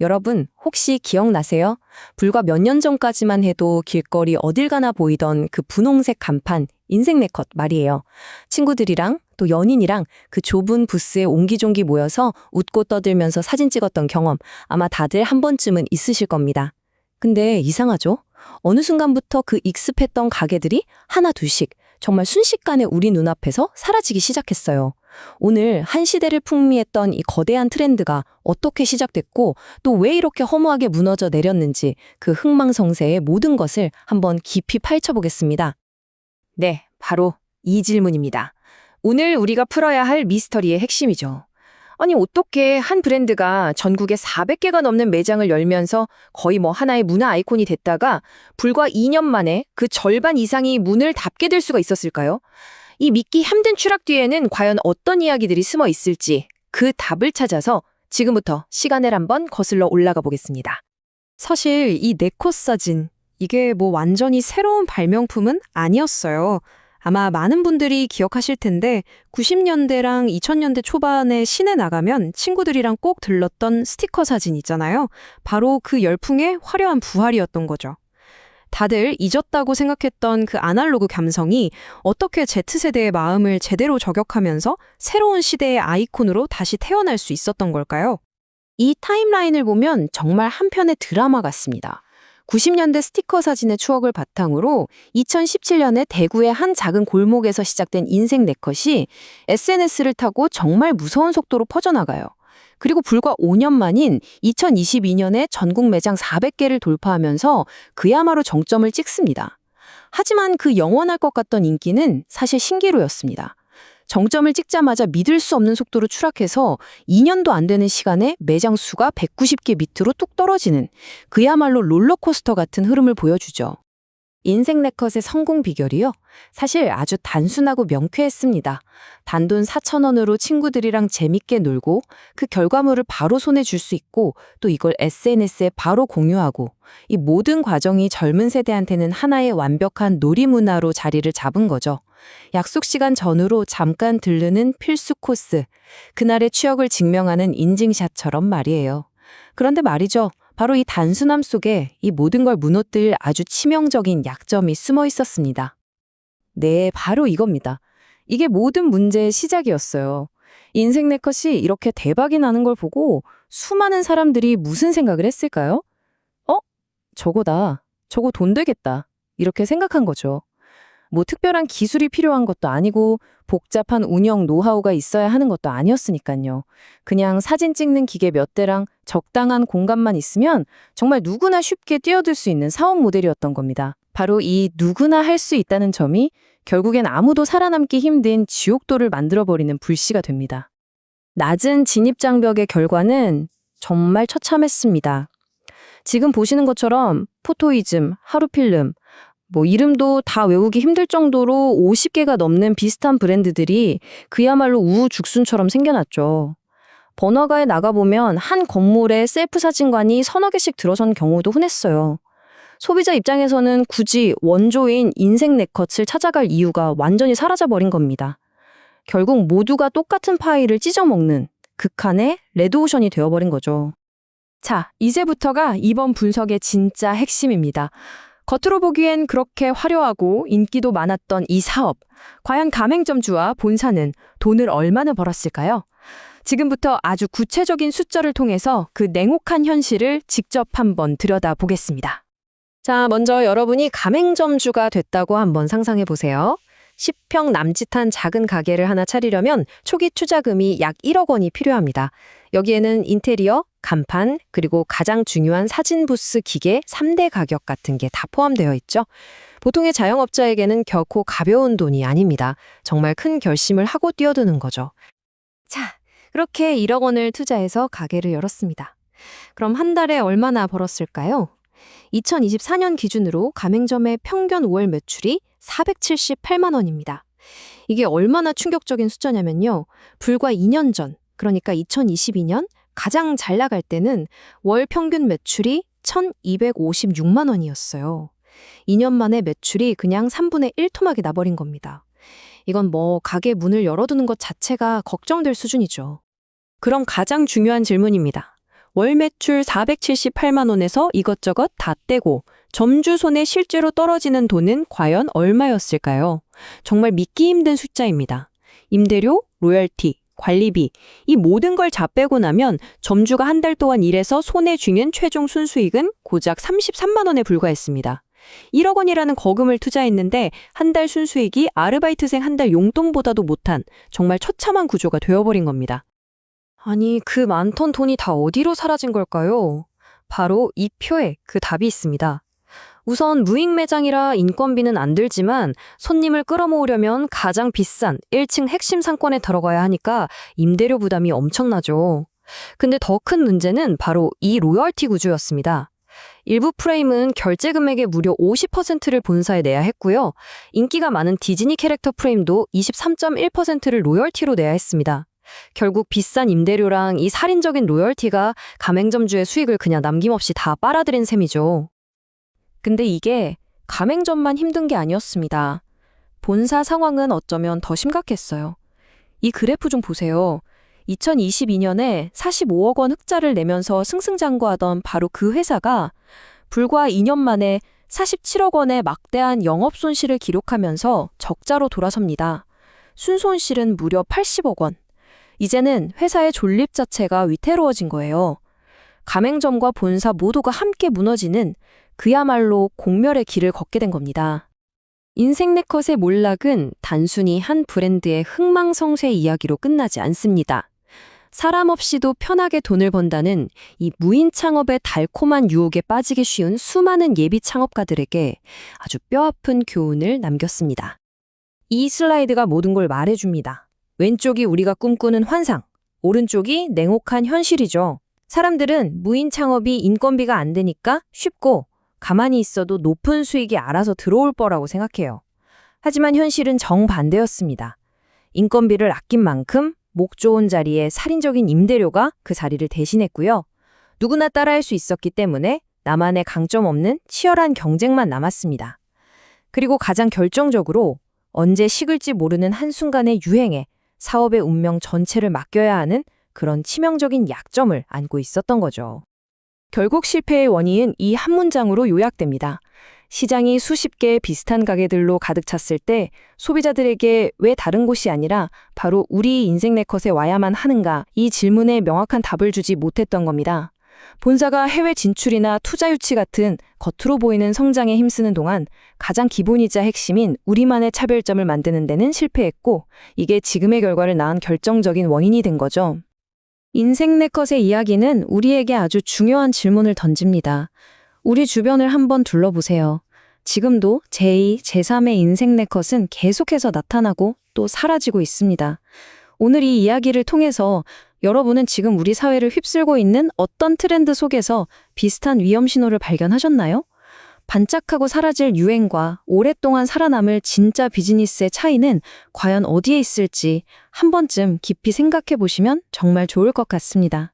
여러분, 혹시 기억나세요? 불과 몇 년 전까지만 해도 길거리 어딜 가나 보이던 그 분홍색 간판, 인생 네컷 말이에요. 친구들이랑 또 연인이랑 그 좁은 부스에 옹기종기 모여서 웃고 떠들면서 사진 찍었던 경험 아마 다들 한 번쯤은 있으실 겁니다. 근데 이상하죠? 어느 순간부터 그 익숙했던 가게들이 하나 둘씩 정말 순식간에 우리 눈앞에서 사라지기 시작했어요. 오늘 한 시대를 풍미했던 이 거대한 트렌드가 어떻게 시작됐고 또 왜 이렇게 허무하게 무너져 내렸는지 그 흥망성쇠의 모든 것을 한번 깊이 파헤쳐보겠습니다. 네, 바로 이 질문입니다. 오늘 우리가 풀어야 할 미스터리의 핵심이죠. 아니, 어떻게 한 브랜드가 전국에 400개가 넘는 매장을 열면서 거의 하나의 문화 아이콘이 됐다가 불과 2년 만에 그 절반 이상이 문을 닫게 될 수가 있었을까요? 이 믿기 힘든 추락 뒤에는 과연 어떤 이야기들이 숨어 있을지 그 답을 찾아서 지금부터 시간을 한번 거슬러 올라가 보겠습니다. 사실 이 네컷 사진, 이게 완전히 새로운 발명품은 아니었어요. 아마 많은 분들이 기억하실 텐데 90년대랑 2000년대 초반에 시내 나가면 친구들이랑 꼭 들렀던 스티커 사진 있잖아요. 바로 그 열풍의 화려한 부활이었던 거죠. 다들 잊었다고 생각했던 그 아날로그 감성이 어떻게 Z세대의 마음을 제대로 저격하면서 새로운 시대의 아이콘으로 다시 태어날 수 있었던 걸까요? 이 타임라인을 보면 정말 한 편의 드라마 같습니다. 90년대 스티커 사진의 추억을 바탕으로 2017년에 대구의 한 작은 골목에서 시작된 인생 네컷이 SNS를 타고 정말 무서운 속도로 퍼져나가요. 그리고 불과 5년 만인 2022년에 전국 매장 400개를 돌파하면서 그야말로 정점을 찍습니다. 하지만 그 영원할 것 같던 인기는 사실 신기루였습니다. 정점을 찍자마자 믿을 수 없는 속도로 추락해서 2년도 안 되는 시간에 매장 수가 190개 밑으로 뚝 떨어지는 그야말로 롤러코스터 같은 흐름을 보여주죠. 인생 네컷의 성공 비결이요? 사실 아주 단순하고 명쾌했습니다. 단돈 4,000원으로 친구들이랑 재밌게 놀고 그 결과물을 바로 손에 줄 수 있고 또 이걸 SNS에 바로 공유하고 이 모든 과정이 젊은 세대한테는 하나의 완벽한 놀이 문화로 자리를 잡은 거죠. 약속 시간 전후로 잠깐 들르는 필수 코스, 그날의 추억을 증명하는 인증샷처럼 말이에요. 그런데 말이죠. 바로 이 단순함 속에 이 모든 걸 무너뜨릴 아주 치명적인 약점이 숨어 있었습니다. 네, 바로 이겁니다. 이게 모든 문제의 시작이었어요. 인생 네컷이 이렇게 대박이 나는 걸 보고 수많은 사람들이 무슨 생각을 했을까요? 저거다. 저거 돈 되겠다. 이렇게 생각한 거죠. 특별한 기술이 필요한 것도 아니고 복잡한 운영 노하우가 있어야 하는 것도 아니었으니까요. 그냥 사진 찍는 기계 몇 대랑 적당한 공간만 있으면 정말 누구나 쉽게 뛰어들 수 있는 사업 모델이었던 겁니다. 바로 이 누구나 할 수 있다는 점이 결국엔 아무도 살아남기 힘든 지옥도를 만들어버리는 불씨가 됩니다. 낮은 진입장벽의 결과는 정말 처참했습니다. 지금 보시는 것처럼 포토이즘, 하루필름, 이름도 다 외우기 힘들 정도로 50개가 넘는 비슷한 브랜드들이 그야말로 우후죽순처럼 생겨났죠. 번화가에 나가보면 한 건물에 셀프 사진관이 서너 개씩 들어선 경우도 흔했어요. 소비자 입장에서는 굳이 원조인 인생 네컷을 찾아갈 이유가 완전히 사라져버린 겁니다. 결국 모두가 똑같은 파일을 찢어먹는 극한의 레드오션이 되어버린 거죠. 자, 이제부터가 이번 분석의 진짜 핵심입니다. 겉으로 보기엔 그렇게 화려하고 인기도 많았던 이 사업, 과연 가맹점주와 본사는 돈을 얼마나 벌었을까요? 지금부터 아주 구체적인 숫자를 통해서 그 냉혹한 현실을 직접 한번 들여다보겠습니다. 자, 먼저 여러분이 가맹점주가 됐다고 한번 상상해 보세요. 10평 남짓한 작은 가게를 하나 차리려면 초기 투자금이 약 1억 원이 필요합니다. 여기에는 인테리어, 간판, 그리고 가장 중요한 사진 부스 기계 3대 가격 같은 게 다 포함되어 있죠. 보통의 자영업자에게는 결코 가벼운 돈이 아닙니다. 정말 큰 결심을 하고 뛰어드는 거죠. 자, 그렇게 1억 원을 투자해서 가게를 열었습니다. 그럼 한 달에 얼마나 벌었을까요? 2024년 기준으로 가맹점의 평균 월 매출이 478만 원입니다. 이게 얼마나 충격적인 숫자냐면요. 불과 2년 전, 그러니까 2022년 가장 잘 나갈 때는 월 평균 매출이 1,256만 원이었어요. 2년 만에 매출이 그냥 3분의 1 토막이 나버린 겁니다. 이건 가게 문을 열어두는 것 자체가 걱정될 수준이죠. 그럼 가장 중요한 질문입니다. 월 매출 478만 원에서 이것저것 다 떼고 점주 손에 실제로 떨어지는 돈은 과연 얼마였을까요? 정말 믿기 힘든 숫자입니다. 임대료, 로열티, 관리비, 이 모든 걸 다 빼고 나면 점주가 한 달 동안 일해서 손에 쥐는 최종 순수익은 고작 33만 원에 불과했습니다. 1억 원이라는 거금을 투자했는데 한 달 순수익이 아르바이트생 한 달 용돈보다도 못한 정말 처참한 구조가 되어버린 겁니다. 아니, 그 많던 돈이 다 어디로 사라진 걸까요? 바로 이 표에 그 답이 있습니다. 우선 무익 매장이라 인건비는 안 들지만 손님을 끌어모으려면 가장 비싼 1층 핵심 상권에 들어가야 하니까 임대료 부담이 엄청나죠. 근데 더 큰 문제는 바로 이 로열티 구조였습니다. 일부 프레임은 결제 금액의 무려 50%를 본사에 내야 했고요. 인기가 많은 디즈니 캐릭터 프레임도 23.1%를 로열티로 내야 했습니다. 결국 비싼 임대료랑 이 살인적인 로열티가 가맹점주의 수익을 그냥 남김없이 다 빨아들인 셈이죠. 근데 이게 가맹점만 힘든 게 아니었습니다. 본사 상황은 어쩌면 더 심각했어요. 이 그래프 좀 보세요. 2022년에 45억 원 흑자를 내면서 승승장구하던 바로 그 회사가 불과 2년 만에 47억 원의 막대한 영업 손실을 기록하면서 적자로 돌아섭니다. 순손실은 무려 80억 원. 이제는 회사의 존립 자체가 위태로워진 거예요. 가맹점과 본사 모두가 함께 무너지는 그야말로 공멸의 길을 걷게 된 겁니다. 인생네컷의 몰락은 단순히 한 브랜드의 흥망성쇠 이야기로 끝나지 않습니다. 사람 없이도 편하게 돈을 번다는 이 무인 창업의 달콤한 유혹에 빠지기 쉬운 수많은 예비 창업가들에게 아주 뼈아픈 교훈을 남겼습니다. 이 슬라이드가 모든 걸 말해줍니다. 왼쪽이 우리가 꿈꾸는 환상, 오른쪽이 냉혹한 현실이죠. 사람들은 무인 창업이 인건비가 안 되니까 쉽고 가만히 있어도 높은 수익이 알아서 들어올 거라고 생각해요. 하지만 현실은 정반대였습니다. 인건비를 아낀 만큼 목 좋은 자리에 살인적인 임대료가 그 자리를 대신했고요. 누구나 따라할 수 있었기 때문에 나만의 강점 없는 치열한 경쟁만 남았습니다. 그리고 가장 결정적으로 언제 식을지 모르는 한순간의 유행에 사업의 운명 전체를 맡겨야 하는 그런 치명적인 약점을 안고 있었던 거죠. 결국 실패의 원인은 이 한 문장으로 요약됩니다. 시장이 수십 개의 비슷한 가게들로 가득 찼을 때 소비자들에게 왜 다른 곳이 아니라 바로 우리 인생네컷에 와야만 하는가, 이 질문에 명확한 답을 주지 못했던 겁니다. 본사가 해외 진출이나 투자 유치 같은 겉으로 보이는 성장에 힘쓰는 동안 가장 기본이자 핵심인 우리만의 차별점을 만드는 데는 실패했고, 이게 지금의 결과를 낳은 결정적인 원인이 된 거죠. 인생네컷의 이야기는 우리에게 아주 중요한 질문을 던집니다. 우리 주변을 한번 둘러보세요. 지금도 제2, 제3의 인생네컷은 계속해서 나타나고 또 사라지고 있습니다. 오늘 이 이야기를 통해서 여러분은 지금 우리 사회를 휩쓸고 있는 어떤 트렌드 속에서 비슷한 위험 신호를 발견하셨나요? 반짝하고 사라질 유행과 오랫동안 살아남을 진짜 비즈니스의 차이는 과연 어디에 있을지 한 번쯤 깊이 생각해 보시면 정말 좋을 것 같습니다.